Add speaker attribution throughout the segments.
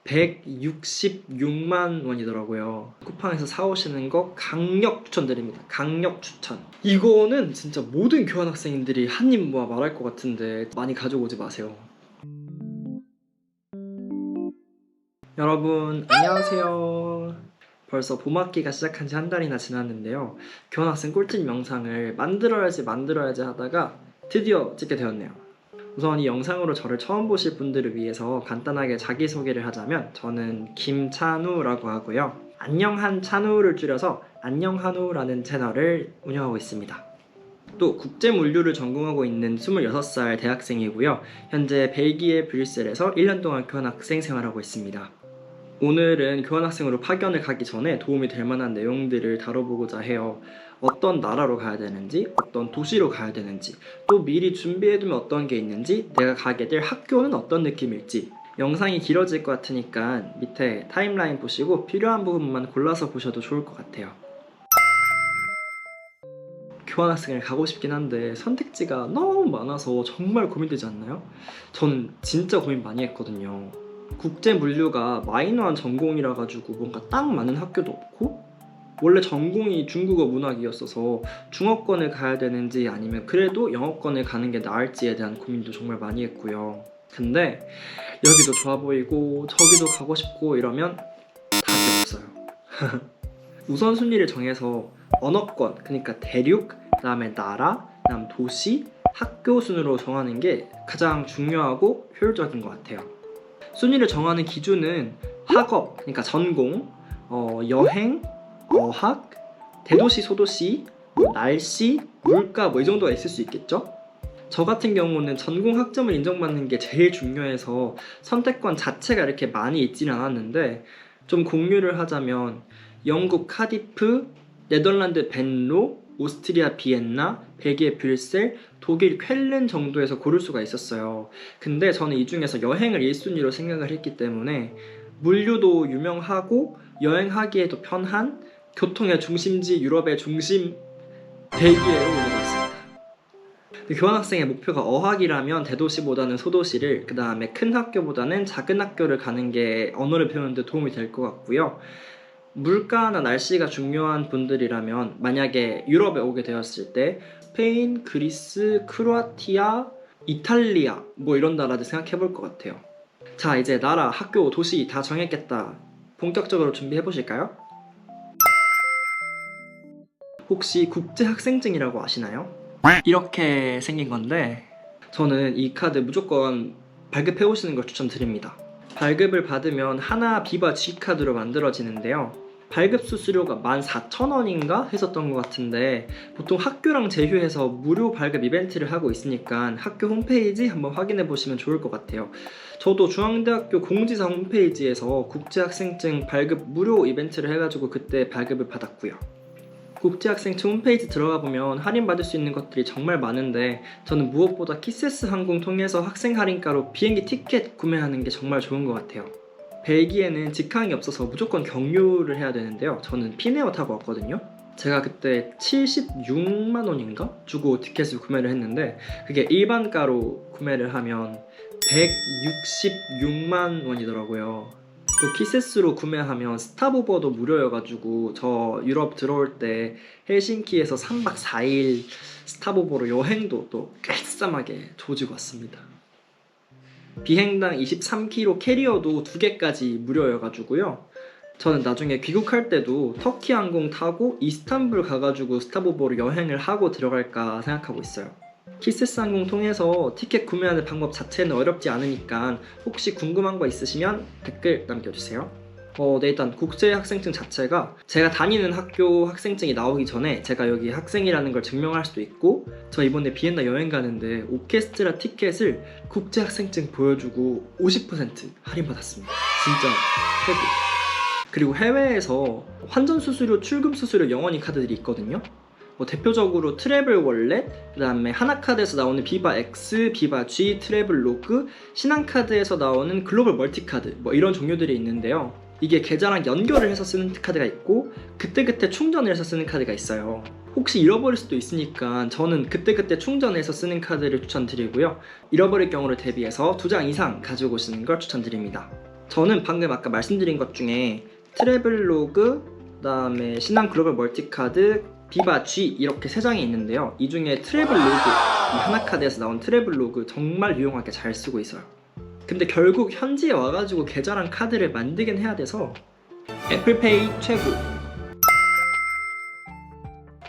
Speaker 1: 166만 원이더라고요. 쿠팡에서 사오시는 거 강력 추천드립니다. 강력 추천. 이거는 진짜 모든 교환학생들이 한 입 모아 말할 것 같은데 많이 가져오지 마세요. 여러분 안녕하세요. 벌써 봄학기가 시작한 지 한 달이나 지났는데요. 교환학생 꿀팁 영상을 만들어야지 하다가 드디어 찍게 되었네요. 우선 이 영상으로 저를 처음 보실 분들을 위해서 간단하게 자기소개를 하자면 저는 김찬우라고 하고요. 안녕한 찬우를 줄여서 안녕한우라는 채널을 운영하고 있습니다. 또 국제물류를 전공하고 있는 26살 대학생이고요. 현재 벨기에 브뤼셀에서 1년 동안 교환학생 생활하고 있습니다. 오늘은 교환학생으로 파견을 가기 전에 도움이 될 만한 내용들을 다뤄보고자 해요. 어떤 나라로 가야 되는지, 어떤 도시로 가야 되는지, 또 미리 준비해두면 어떤 게 있는지, 내가 가게 될 학교는 어떤 느낌일지. 영상이 길어질 것 같으니까 밑에 타임라인 보시고 필요한 부분만 골라서 보셔도 좋을 것 같아요. 교환학생을 가고 싶긴 한데 선택지가 너무 많아서 정말 고민되지 않나요? 저는 진짜 고민 많이 했거든요. 국제물류가 마이너한 전공이라 가지고 뭔가 딱 맞는 학교도 없고, 원래 전공이 중국어 문학이었어서 중어권을 가야 되는지 아니면 그래도 영어권을 가는 게 나을지에 대한 고민도 정말 많이 했고요. 근데 여기도 좋아 보이고 저기도 가고 싶고 이러면 답이 없어요. 우선순위를 정해서 언어권, 그러니까 대륙, 그 다음에 나라, 그 다음 도시, 학교 순으로 정하는 게 가장 중요하고 효율적인 것 같아요. 순위를 정하는 기준은 학업, 그러니까 전공, 여행, 어학, 대도시, 소도시, 날씨, 물가 이 정도가 있을 수 있겠죠? 저 같은 경우는 전공 학점을 인정받는 게 제일 중요해서 선택권 자체가 이렇게 많이 있지는 않았는데, 좀 공유를 하자면 영국 카디프, 네덜란드 벤로, 오스트리아 비엔나, 벨기에 브뤼셀, 독일 쾰른 정도에서 고를 수가 있었어요. 근데 저는 이 중에서 여행을 1순위로 생각을 했기 때문에 물류도 유명하고 여행하기에도 편한 교통의 중심지, 유럽의 중심 벨기에로 올라갔습니다. 교환학생의 목표가 어학이라면 대도시보다는 소도시를, 그 다음에 큰 학교보다는 작은 학교를 가는 게 언어를 배우는 데 도움이 될 것 같고요. 물가나 날씨가 중요한 분들이라면 만약에 유럽에 오게 되었을 때 스페인, 그리스, 크로아티아, 이탈리아 이런 나라들 생각해 볼 것 같아요. 자, 이제 나라, 학교, 도시 다 정했겠다. 본격적으로 준비해 보실까요? 혹시 국제학생증이라고 아시나요? 이렇게 생긴 건데 저는 이 카드 무조건 발급해 오시는 걸 추천드립니다. 발급을 받으면 하나 비바 G카드로 만들어지는데요. 발급 수수료가 14,000원인가 했었던 것 같은데 보통 학교랑 제휴해서 무료 발급 이벤트를 하고 있으니까 학교 홈페이지 한번 확인해 보시면 좋을 것 같아요. 저도 중앙대학교 공지사 홈페이지에서 국제학생증 발급 무료 이벤트를 해가지고 그때 발급을 받았고요. 국제학생증 홈페이지 들어가 보면 할인받을 수 있는 것들이 정말 많은데 저는 무엇보다 키세스 항공 통해서 학생 할인가로 비행기 티켓 구매하는 게 정말 좋은 것 같아요. 벨기에는 직항이 없어서 무조건 경유를 해야 되는데요. 저는 피네어 타고 왔거든요. 제가 그때 76만 원인가 주고 티켓을 구매를 했는데 그게 일반가로 구매를 하면 166만 원이더라고요. 또 키세스로 구매하면 스탑오버도 무료여가지고 저 유럽 들어올 때 헬싱키에서 3박 4일 스탑오버로 여행도 또 꽤 싸하게 조지고 왔습니다. 비행당 23kg 캐리어도 2개까지 무료여가지고요. 저는 나중에 귀국할 때도 터키 항공 타고 이스탄불 가가지고 스탑오버로 여행을 하고 들어갈까 생각하고 있어요. 키세스 항공 통해서 티켓 구매하는 방법 자체는 어렵지 않으니까 혹시 궁금한 거 있으시면 댓글 남겨주세요. 네, 일단 국제학생증 자체가 제가 다니는 학교 학생증이 나오기 전에 제가 여기 학생이라는 걸 증명할 수도 있고, 저 이번에 비엔나 여행 가는데 오케스트라 티켓을 국제학생증 보여주고 50% 할인받았습니다. 진짜 최고. 그리고 해외에서 환전 수수료, 출금 수수료 영원히 카드들이 있거든요. 대표적으로 트래블 월렛, 그 다음에 하나카드에서 나오는 비바 X, 비바 G, 트래블 로그, 신한카드에서 나오는 글로벌 멀티카드 이런 종류들이 있는데요. 이게 계좌랑 연결을 해서 쓰는 카드가 있고 그때그때 충전을 해서 쓰는 카드가 있어요. 혹시 잃어버릴 수도 있으니까 저는 그때그때 충전해서 쓰는 카드를 추천드리고요. 잃어버릴 경우를 대비해서 2장 이상 가지고 오시는 걸 추천드립니다. 저는 방금 아까 말씀드린 것 중에 트래블로그, 그다음에 신한 글로벌 멀티카드, 비바 G 이렇게 세 장이 있는데요. 이 중에 트래블로그, 이 하나카드에서 나온 트래블로그 정말 유용하게 잘 쓰고 있어요. 근데 결국 현지에 와가지고 계좌랑 카드를 만들긴 해야 돼서 애플페이 최고.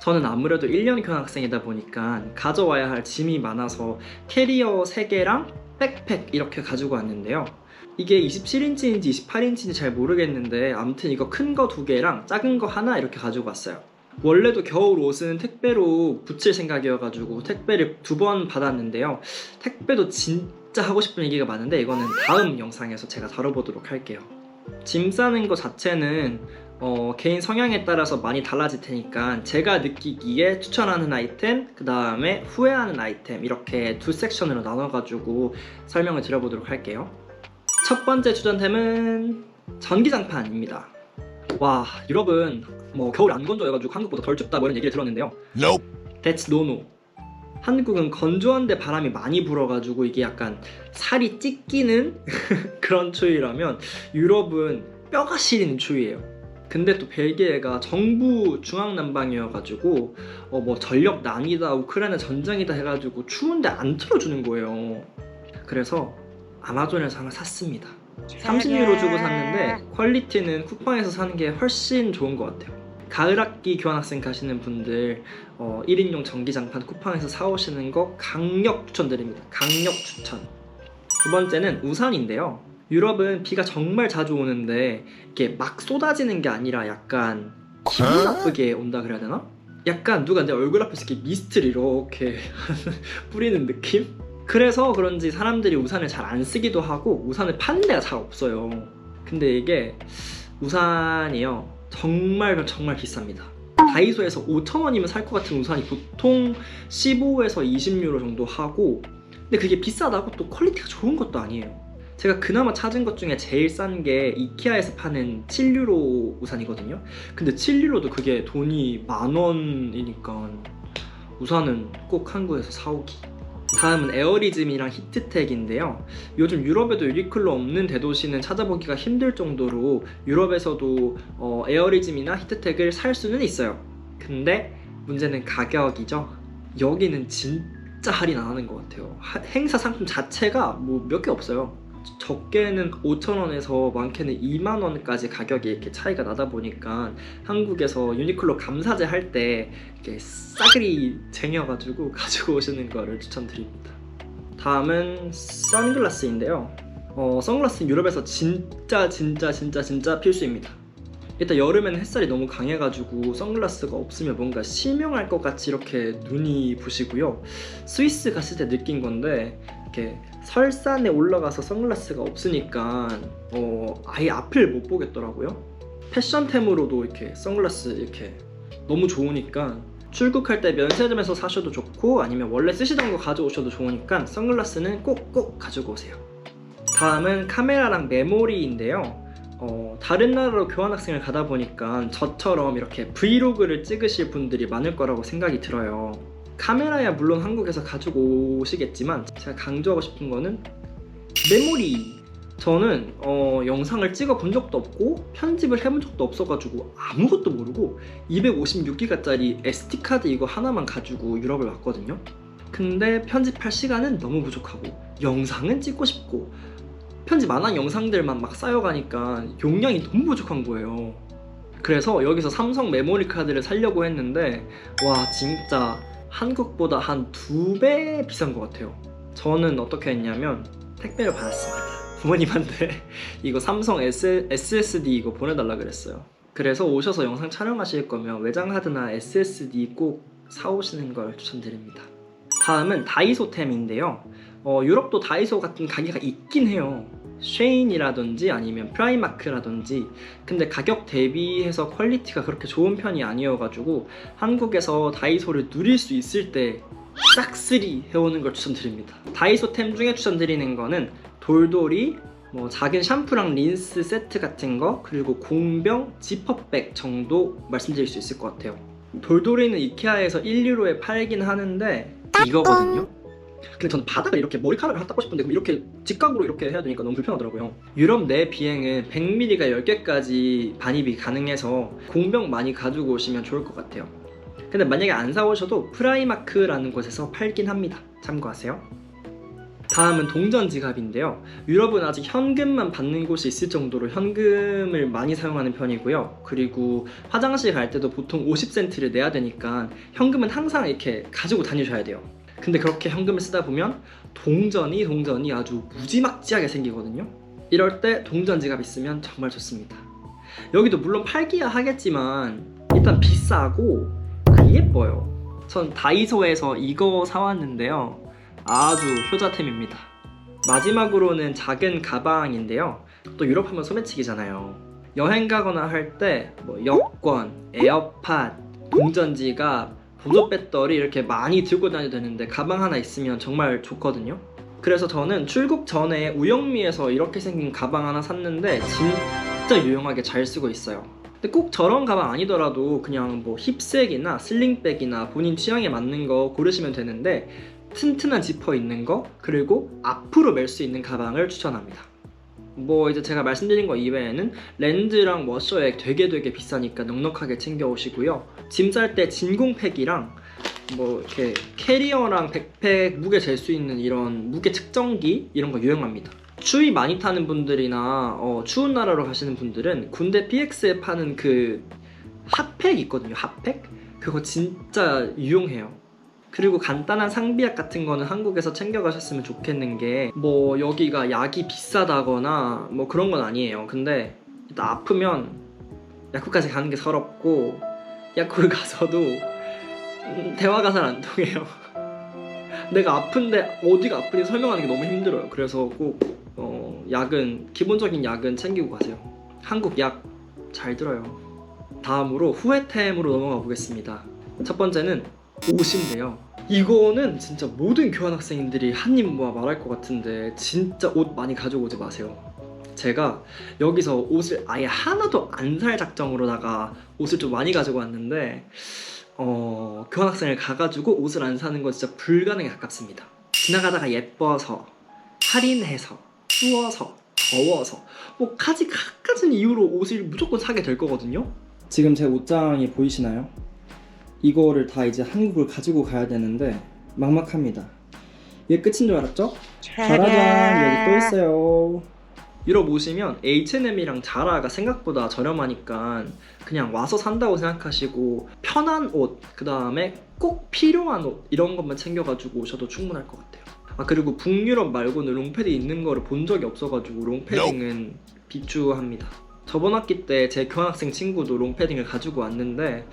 Speaker 1: 저는 아무래도 1년 교환학생이다 보니까 가져와야 할 짐이 많아서 캐리어 3개랑 백팩 이렇게 가지고 왔는데요. 이게 27인치인지 28인치인지 잘 모르겠는데 아무튼 이거 큰 거 2개랑 작은 거 하나 이렇게 가지고 왔어요. 원래도 겨울 옷은 택배로 붙일 생각이어가지고 택배를 2번 받았는데요. 택배도 진짜 하고 싶은 얘기가 많은데 이거는 다음 영상에서 제가 다뤄보도록 할게요. 짐 싸는 거 자체는 개인 성향에 따라서 많이 달라질 테니까 제가 느끼기에 추천하는 아이템, 그 다음에 후회하는 아이템 이렇게 2 섹션으로 나눠가지고 설명을 드려보도록 할게요. 첫 번째 주전템은 전기장판입니다. 와, 유럽은 뭐 겨울 안 건조해가지고 한국보다 덜 춥다 뭐 이런 얘기를 들었는데요.
Speaker 2: Nope.
Speaker 1: That's no no. 한국은 건조한데 바람이 많이 불어가지고 이게 약간 살이 찢기는 그런 추위라면 유럽은 뼈가 시리는 추위예요. 근데 또 벨기에가 정부 중앙난방이어가지고 뭐 전력난이다, 우크라이나 전쟁이다 해가지고 추운데 안 틀어주는 거예요. 그래서 아마존에서 하나 샀습니다. 30유로 주고 샀는데 퀄리티는 쿠팡에서 사는 게 훨씬 좋은 것 같아요. 가을학기 교환학생 가시는 분들 1인용 전기장판 쿠팡에서 사오시는 거 강력 추천드립니다. 강력 추천. 두 번째는 우산인데요. 유럽은 비가 정말 자주 오는데 이게 막 쏟아지는 게 아니라 약간 기분 나쁘게 온다 그래야 되나? 약간 누가 내 얼굴 앞에서 이렇게 미스트를 이렇게 뿌리는 느낌? 그래서 그런지 사람들이 우산을 잘 안 쓰기도 하고 우산을 파는 데가 잘 없어요. 근데 이게 우산이요, 정말 비쌉니다. 다이소에서 5,000원이면 살 것 같은 우산이 보통 15에서 20유로 정도 하고, 근데 그게 비싸다고 또 퀄리티가 좋은 것도 아니에요. 제가 그나마 찾은 것 중에 제일 싼 게 이케아에서 파는 7유로 우산이거든요. 근데 7유로도 그게 돈이 10,000원이니까 우산은 꼭 한국에서 사오기. 다음은 에어리즘이랑 히트텍인데요. 요즘 유럽에도 유니클로 없는 대도시는 찾아보기가 힘들 정도로 유럽에서도 에어리즘이나 히트텍을 살 수는 있어요. 근데 문제는 가격이죠. 여기는 진짜 할인 안 하는 것 같아요. 행사 상품 자체가 뭐 몇 개 없어요. 적게는 5,000원에서 많게는 20,000원까지 가격이 이렇게 차이가 나다 보니까 한국에서 유니클로 감사제 할 때 이렇게 싸그리 쟁여가지고 가지고 오시는 거를 추천드립니다. 다음은 선글라스인데요. 선글라스는 유럽에서 진짜 필수입니다. 일단 여름에는 햇살이 너무 강해가지고 선글라스가 없으면 뭔가 실명할 것 같이 이렇게 눈이 부시고요. 스위스 갔을 때 느낀 건데 이렇게 설산에 올라가서 선글라스가 없으니까 아예 앞을 못 보겠더라고요. 패션템으로도 이렇게 선글라스 이렇게 너무 좋으니까 출국할 때 면세점에서 사셔도 좋고 아니면 원래 쓰시던 거 가져오셔도 좋으니까 선글라스는 꼭 가지고 오세요. 다음은 카메라랑 메모리인데요. 다른 나라로 교환학생을 가다 보니까 저처럼 이렇게 브이로그를 찍으실 분들이 많을 거라고 생각이 들어요. 카메라야 물론 한국에서 가지고 오시겠지만 제가 강조하고 싶은 거는 메모리. 저는 영상을 찍어 본 적도 없고 편집을 해본 적도 없어가지고 아무것도 모르고 256기가짜리 SD카드 이거 하나만 가지고 유럽을 왔거든요. 근데 편집할 시간은 너무 부족하고 영상은 찍고 싶고 편집 안 한 영상들만 막 쌓여가니까 용량이 너무 부족한 거예요. 그래서 여기서 삼성 메모리 카드를 사려고 했는데 와, 진짜 한국보다 한 2배 비싼 것 같아요. 저는 어떻게 했냐면 택배를 받았습니다. 부모님한테 이거 삼성 SSD 이거 보내달라 그랬어요. 그래서 오셔서 영상 촬영하실 거면 외장하드나 SSD 꼭 사오시는 걸 추천드립니다. 다음은 다이소템인데요. 유럽도 다이소 같은 가게가 있긴 해요. 쉐인이라든지 아니면 프라이마크라든지. 근데 가격 대비해서 퀄리티가 그렇게 좋은 편이 아니어가지고 한국에서 다이소를 누릴 수 있을 때 싹쓸이 해오는 걸 추천드립니다. 다이소템 중에 추천드리는 거는 돌돌이, 뭐 작은 샴푸랑 린스 세트 같은 거, 그리고 공병, 지퍼백 정도 말씀드릴 수 있을 것 같아요. 돌돌이는 이케아에서 1유로에 팔긴 하는데 이거거든요. 근데 저는 바닥을 이렇게 머리카락을 닦고 싶은데 그럼 이렇게 직각으로 이렇게 해야 되니까 너무 불편하더라고요. 유럽 내 비행은 100ml가 10개까지 반입이 가능해서 공병 많이 가지고 오시면 좋을 것 같아요. 근데 만약에 안 사오셔도 프라이마크라는 곳에서 팔긴 합니다. 참고하세요. 다음은 동전 지갑인데요. 유럽은 아직 현금만 받는 곳이 있을 정도로 현금을 많이 사용하는 편이고요. 그리고 화장실 갈 때도 보통 50센트를 내야 되니까 현금은 항상 이렇게 가지고 다니셔야 돼요. 근데 그렇게 현금을 쓰다 보면 동전이 아주 무지막지하게 생기거든요. 이럴 때 동전 지갑 있으면 정말 좋습니다. 여기도 물론 팔기야 하겠지만 일단 비싸고 안 예뻐요. 전 다이소에서 이거 사왔는데요. 아주 효자템입니다. 마지막으로는 작은 가방인데요. 또 유럽 하면 소매치기잖아요. 여행 가거나 할 때 뭐 여권, 에어팟, 동전지갑, 보조 배터리 이렇게 많이 들고 다녀야 되는데 가방 하나 있으면 정말 좋거든요. 그래서 저는 출국 전에 우영미에서 이렇게 생긴 가방 하나 샀는데 진짜 유용하게 잘 쓰고 있어요. 근데 꼭 저런 가방 아니더라도 그냥 뭐 힙색이나 슬링백이나 본인 취향에 맞는 거 고르시면 되는데 튼튼한 지퍼 있는 거 그리고 앞으로 멜 수 있는 가방을 추천합니다. 뭐 이제 제가 말씀드린 거 이외에는 렌즈랑 워셔액 되게 비싸니까 넉넉하게 챙겨 오시고요. 짐 쌀 때 진공팩이랑 뭐 이렇게 캐리어랑 백팩 무게 잴 수 있는 이런 무게 측정기 이런 거 유용합니다. 추위 많이 타는 분들이나 추운 나라로 가시는 분들은 군대 PX에 파는 그 핫팩 있거든요. 핫팩? 그거 진짜 유용해요. 그리고 간단한 상비약 같은 거는 한국에서 챙겨가셨으면 좋겠는 게 뭐 여기가 약이 비싸다거나 뭐 그런 건 아니에요. 근데 일단 아프면 약국까지 가는 게 서럽고 약국을 가서도 대화가 잘 안 통해요. 내가 아픈데 어디가 아픈지 설명하는 게 너무 힘들어요. 그래서 꼭 약은 기본적인 약은 챙기고 가세요. 한국 약 잘 들어요. 다음으로 후회템으로 넘어가 보겠습니다. 첫 번째는 옷인데요. 이거는 진짜 모든 교환학생들이 한입 모아 말할 것 같은데 진짜 옷 많이 가져오지 마세요. 제가 여기서 옷을 아예 하나도 안 살 작정으로다가 옷을 좀 많이 가지고 왔는데 교환학생을 가가지고 옷을 안 사는 건 진짜 불가능에 가깝습니다. 지나가다가 예뻐서, 할인해서, 추워서, 더워서 뭐 갖가지 이유로 옷을 무조건 사게 될 거거든요. 지금 제 옷장이 보이시나요? 이거를 다 이제 한국을 가지고 가야 되는데 막막합니다. 이게 끝인 줄 알았죠? 짜라잔, 여기 또 있어요. 유럽 오시면 H&M이랑 자라가 생각보다 저렴하니까 그냥 와서 산다고 생각하시고 편한 옷, 그 다음에 꼭 필요한 옷 이런 것만 챙겨가지고 오셔도 충분할 것 같아요. 아 그리고 북유럽 말고는 롱패딩 있는 거를 본 적이 없어가지고 롱패딩은 비추합니다. 저번 학기 때 제 교환학생 친구도 롱패딩을 가지고 왔는데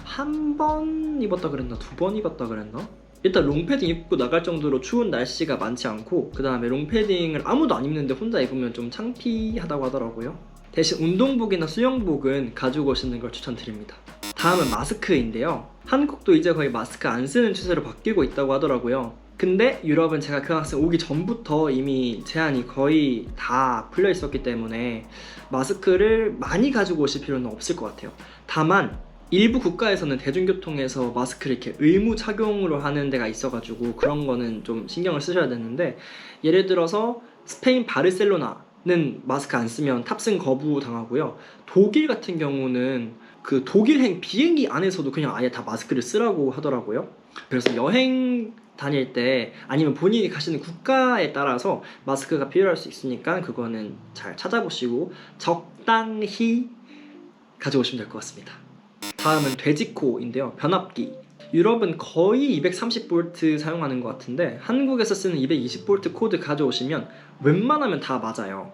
Speaker 1: 한 번 입었다 그랬나? 두 번 입었다 그랬나? 일단 롱패딩 입고 나갈 정도로 추운 날씨가 많지 않고 그 다음에 롱패딩을 아무도 안 입는데 혼자 입으면 좀 창피하다고 하더라고요. 대신 운동복이나 수영복은 가지고 오시는 걸 추천드립니다. 다음은 마스크인데요. 한국도 이제 거의 마스크 안 쓰는 추세로 바뀌고 있다고 하더라고요. 근데 유럽은 제가 교환학생 오기 전부터 이미 제한이 거의 다 풀려 있었기 때문에 마스크를 많이 가지고 오실 필요는 없을 것 같아요. 다만 일부 국가에서는 대중교통에서 마스크를 이렇게 의무 착용으로 하는 데가 있어가지고 그런 거는 좀 신경을 쓰셔야 되는데 예를 들어서 스페인 바르셀로나는 마스크 안 쓰면 탑승 거부 당하고요. 독일 같은 경우는 그 독일행 비행기 안에서도 그냥 아예 다 마스크를 쓰라고 하더라고요. 그래서 여행 다닐 때 아니면 본인이 가시는 국가에 따라서 마스크가 필요할 수 있으니까 그거는 잘 찾아보시고 적당히 가져오시면 될 것 같습니다. 다음은 돼지코인데요. 변압기. 유럽은 거의 230V 사용하는 것 같은데 한국에서 쓰는 220V 코드 가져오시면 웬만하면 다 맞아요.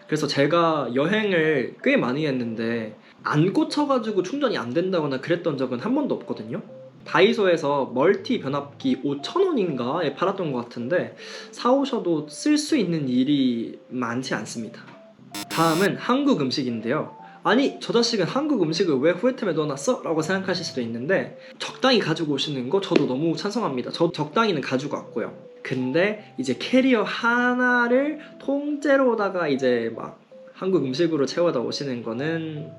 Speaker 1: 그래서 제가 여행을 꽤 많이 했는데 안 꽂혀가지고 충전이 안 된다거나 그랬던 적은 한 번도 없거든요. 다이소에서 멀티 변압기 5,000원인가에 팔았던 것 같은데 사오셔도 쓸 수 있는 일이 많지 않습니다. 다음은 한국 음식인데요. 아니 저 자식은 한국 음식을 왜 후회템에 넣어놨어? 라고 생각하실 수도 있는데 적당히 가지고 오시는 거 저도 너무 찬성합니다. 저 적당히는 가지고 왔고요. 근데 이제 캐리어 하나를 통째로다가 이제 막 한국 음식으로 채워다 오시는 거는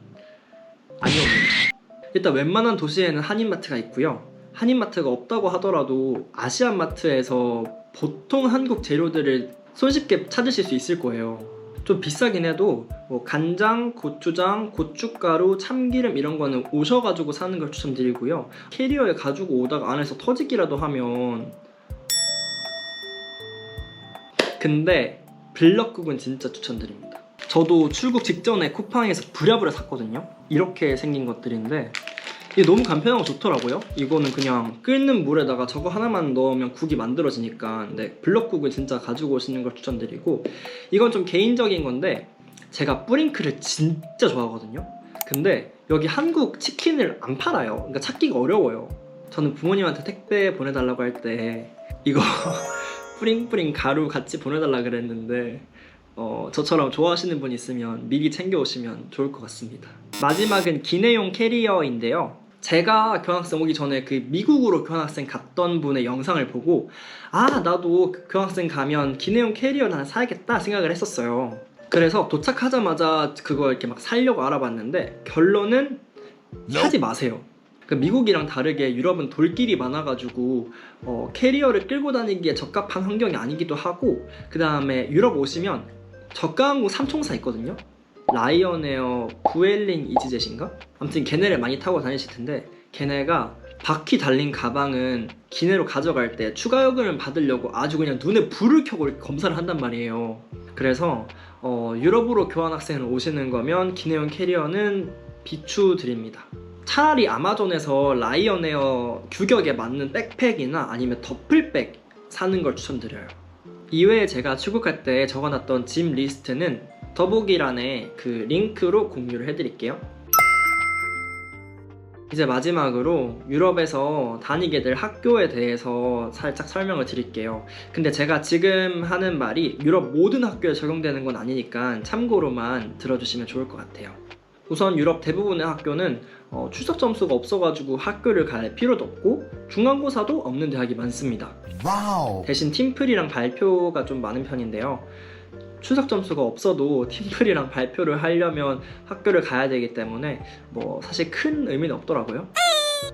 Speaker 1: 아니옵니다. 일단 웬만한 도시에는 한인마트가 있고요. 한인마트가 없다고 하더라도 아시안마트에서 보통 한국 재료들을 손쉽게 찾으실 수 있을 거예요. 좀 비싸긴 해도 뭐 간장, 고추장, 고춧가루, 참기름 이런 거는 오셔가지고 사는 걸 추천드리고요. 캐리어에 가지고 오다가 안에서 터지기라도 하면 근데 블럭국은 진짜 추천드립니다. 저도 출국 직전에 쿠팡에서 부랴부랴 샀거든요. 이렇게 생긴 것들인데 이게 너무 간편하고 좋더라고요. 이거는 그냥 끓는 물에다가 저거 하나만 넣으면 국이 만들어지니까. 네, 블럭국은 진짜 가지고 오시는 걸 추천드리고, 이건 좀 개인적인 건데 제가 뿌링클을 진짜 좋아하거든요. 근데 여기 한국 치킨을 안 팔아요. 그러니까 찾기가 어려워요. 저는 부모님한테 택배 보내달라고 할 때 이거 뿌링뿌링 가루 같이 보내달라 그랬는데 저처럼 좋아하시는 분 있으면 미리 챙겨오시면 좋을 것 같습니다. 마지막은 기내용 캐리어인데요. 제가 교환학생 오기 전에 그 미국으로 교환학생 갔던 분의 영상을 보고 나도 교환학생 가면 기내용 캐리어를 하나 사야겠다 생각을 했었어요. 그래서 도착하자마자 그걸 이렇게 막 사려고 알아봤는데 결론은 사지 마세요. 미국이랑 다르게 유럽은 돌길이 많아가지고 캐리어를 끌고 다니기에 적합한 환경이 아니기도 하고, 그 다음에 유럽 오시면 저가 항공 3총사 있거든요. 라이언에어 부엘링 이지젯인가? 아무튼 걔네를 많이 타고 다니실 텐데 걔네가 바퀴 달린 가방은 기내로 가져갈 때 추가 요금을 받으려고 아주 그냥 눈에 불을 켜고 이렇게 검사를 한단 말이에요. 그래서 유럽으로 교환학생을 오시는 거면 기내용 캐리어는 비추드립니다. 차라리 아마존에서 라이언에어 규격에 맞는 백팩이나 아니면 더플백 사는 걸 추천드려요. 이외에 제가 출국할 때 적어놨던 짐 리스트는 더보기란에 그 링크로 공유를 해드릴게요. 이제 마지막으로 유럽에서 다니게 될 학교에 대해서 살짝 설명을 드릴게요. 근데 제가 지금 하는 말이 유럽 모든 학교에 적용되는 건 아니니까 참고로만 들어주시면 좋을 것 같아요. 우선 유럽 대부분의 학교는 출석 점수가 없어가지고 학교를 갈 필요도 없고 중간고사도 없는 대학이 많습니다. 와우. 대신 팀플이랑 발표가 좀 많은 편인데요. 출석 점수가 없어도 팀플이랑 발표를 하려면 학교를 가야 되기 때문에 뭐 사실 큰 의미는 없더라고요.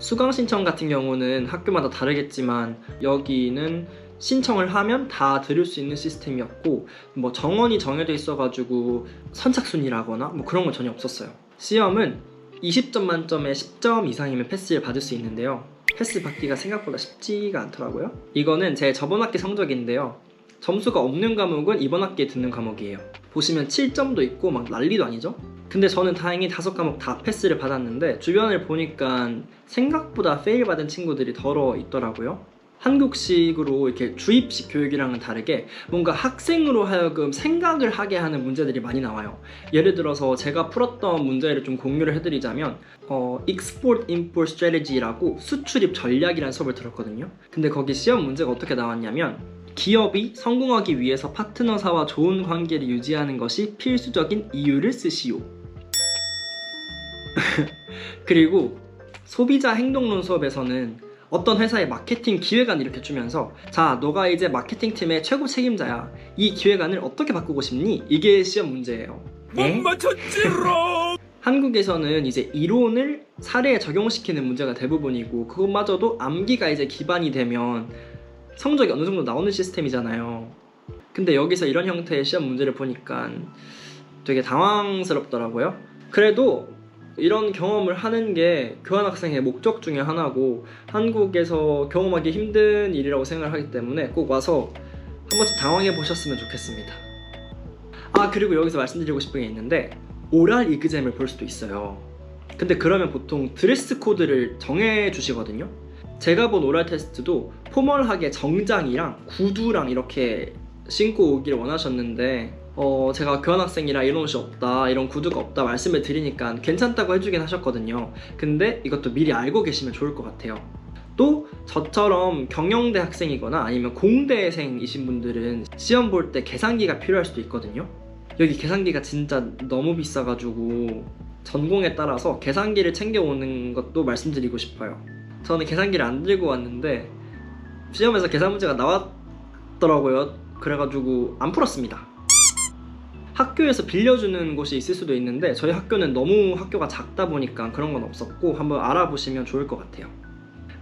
Speaker 1: 수강 신청 같은 경우는 학교마다 다르겠지만 여기는 신청을 하면 다 들을 수 있는 시스템이었고 뭐 정원이 정해져 있어가지고 선착순이라거나 뭐 그런 건 전혀 없었어요. 시험은 20점 만점에 10점 이상이면 패스를 받을 수 있는데요. 패스 받기가 생각보다 쉽지가 않더라고요. 이거는 제 저번 학기 성적인데요. 점수가 없는 과목은 이번 학기에 듣는 과목이에요. 보시면 7점도 있고 막 난리도 아니죠? 근데 저는 다행히 5과목 다 패스를 받았는데 주변을 보니까 생각보다 페일 받은 친구들이 더러 있더라고요. 한국식으로 이렇게 주입식 교육이랑은 다르게 뭔가 학생으로 하여금 생각을 하게 하는 문제들이 많이 나와요. 예를 들어서 제가 풀었던 문제를 좀 공유를 해드리자면 Export Import Strategy라고 수출입 전략이라는 수업을 들었거든요. 근데 거기 시험 문제가 어떻게 나왔냐면 기업이 성공하기 위해서 파트너사와 좋은 관계를 유지하는 것이 필수적인 이유를 쓰시오. 그리고 소비자 행동론 수업에서는 어떤 회사의 마케팅 기획안을 이렇게 주면서 자, 너가 이제 마케팅팀의 최고 책임자야. 이 기획안을 어떻게 바꾸고 싶니? 이게 시험 문제예요. 못 맞췄지롱! 한국에서는 이제 이론을 사례에 적용시키는 문제가 대부분이고 그것마저도 암기가 이제 기반이 되면 성적이 어느 정도 나오는 시스템이잖아요. 근데 여기서 이런 형태의 시험 문제를 보니까 되게 당황스럽더라고요. 그래도 이런 경험을 하는 게 교환학생의 목적 중에 하나고 한국에서 경험하기 힘든 일이라고 생각을 하기 때문에 꼭 와서 한 번쯤 당황해 보셨으면 좋겠습니다. 그리고 여기서 말씀드리고 싶은 게 있는데 오랄 이그잼을 볼 수도 있어요. 근데 그러면 보통 드레스 코드를 정해 주시거든요. 제가 본 오랄 테스트도 포멀하게 정장이랑 구두랑 이렇게 신고 오기를 원하셨는데 제가 교환학생이라 이런 옷이 없다, 이런 구두가 없다 말씀을 드리니까 괜찮다고 해주긴 하셨거든요. 근데 이것도 미리 알고 계시면 좋을 것 같아요. 또 저처럼 경영대 학생이거나 아니면 공대생이신 분들은 시험 볼 때 계산기가 필요할 수도 있거든요. 여기 계산기가 진짜 너무 비싸가지고 전공에 따라서 계산기를 챙겨오는 것도 말씀드리고 싶어요. 저는 계산기를 안 들고 왔는데 시험에서 계산 문제가 나왔더라고요. 그래가지고 안 풀었습니다. 학교에서 빌려주는 곳이 있을 수도 있는데 저희 학교는 너무 학교가 작다 보니까 그런 건 없었고 한번 알아보시면 좋을 것 같아요.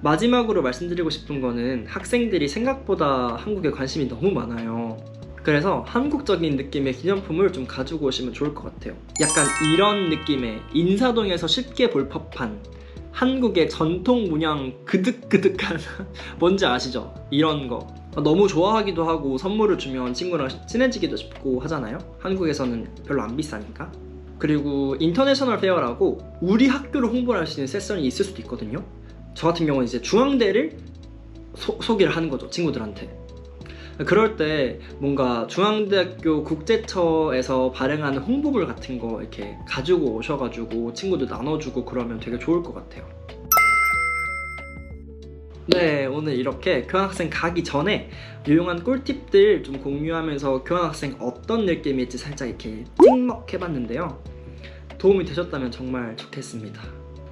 Speaker 1: 마지막으로 말씀드리고 싶은 거는 학생들이 생각보다 한국에 관심이 너무 많아요. 그래서 한국적인 느낌의 기념품을 좀 가지고 오시면 좋을 것 같아요. 약간 이런 느낌의 인사동에서 쉽게 볼 법한 한국의 전통 문양 그득그득한 뭔지 아시죠? 이런 거 너무 좋아하기도 하고 선물을 주면 친구랑 친해지기도 쉽고 하잖아요. 한국에서는 별로 안 비싸니까. 그리고 인터내셔널 페어라고 우리 학교를 홍보를 할 수 있는 세션이 있을 수도 있거든요. 저 같은 경우는 이제 중앙대를 소개를 하는 거죠, 친구들한테. 그럴 때 뭔가 중앙대학교 국제처에서 발행하는 홍보물 같은 거 이렇게 가지고 오셔가지고 친구들 나눠주고 그러면 되게 좋을 것 같아요. 네, 오늘 이렇게 교환학생 가기 전에 유용한 꿀팁들 좀 공유하면서 교환학생 어떤 느낌일지 살짝 이렇게 찍먹해봤는데요. 도움이 되셨다면 정말 좋겠습니다.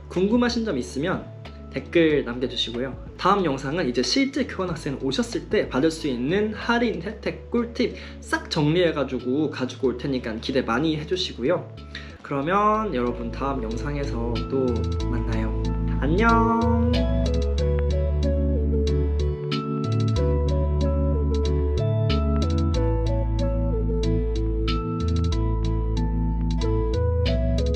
Speaker 1: 궁금하신 점 있으면 댓글 남겨주시고요. 다음 영상은 이제 실제 교환학생 오셨을 때 받을 수 있는 할인, 혜택, 꿀팁 싹 정리해가지고 가지고 올 테니까 기대 많이 해주시고요. 그러면 여러분 다음 영상에서 또 만나요. 안녕.